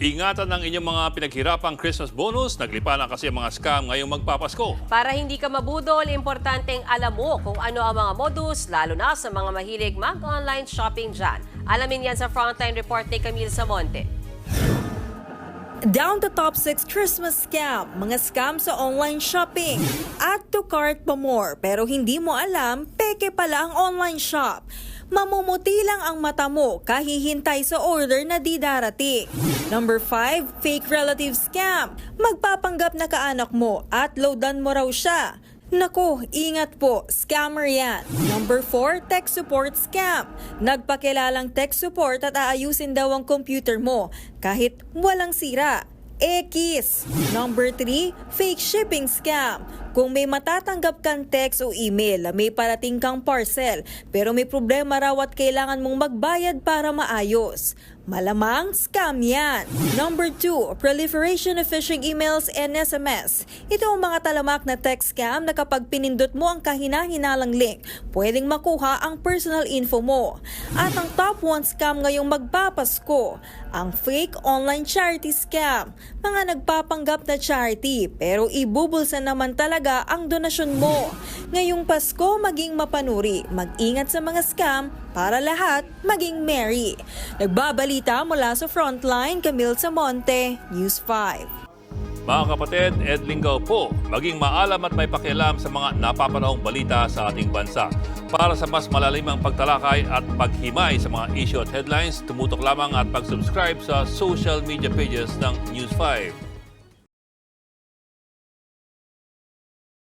Ingatan ang inyong mga pinaghirapang Christmas bonus. Naglipa na kasi ang mga scam ngayong magpapasko. Para hindi ka mabudol, importanteng alam mo kung ano ang mga modus, lalo na sa mga mahilig mag-online shopping dyan. Alamin yan sa Frontline Report ni Camille Samonte. Down to top 6 Christmas scam, mga scam sa online shopping. Add to cart pa more, pero hindi mo alam, peke pala ang online shop. Mamumuti lang ang mata mo kahihintay sa order na di darating. Number 5, fake relative scam. Magpapanggap na kaanak mo at loadan mo raw siya. Naku, ingat po, scammer yan. Number 4, tech support scam. Nagpakilalang tech support at aayusin daw ang computer mo kahit walang sira. Ekis. Number 3, fake shipping scam. Kung may matatanggap kang text o email na may parating kang parcel pero may problema raw at kailangan mong magbayad para maayos, malamang scam yan. Number 2, proliferation of phishing emails and SMS. Ito ang mga talamak na text scam na kapag pinindot mo ang kahina-hinalang link, pwedeng makuha ang personal info mo. At ang top 1 scam ngayong magpapasko, ang fake online charity scam. Mga nagpapanggap na charity pero ibubulsa naman talaga ang donasyon mo. Ngayong Pasko, maging mapanuri, mag-ingat sa mga scam para lahat maging merry. Nagbabalita mula sa Frontline, Camille Samonte, News 5. Mga kapatid, Ed Lingaw po, maging maalam at may pakialam sa mga napapanahong balita sa ating bansa. Para sa mas malalimang pagtalakay at paghimay sa mga issue at headlines, tumutok lamang at pag-subscribe sa social media pages ng News 5.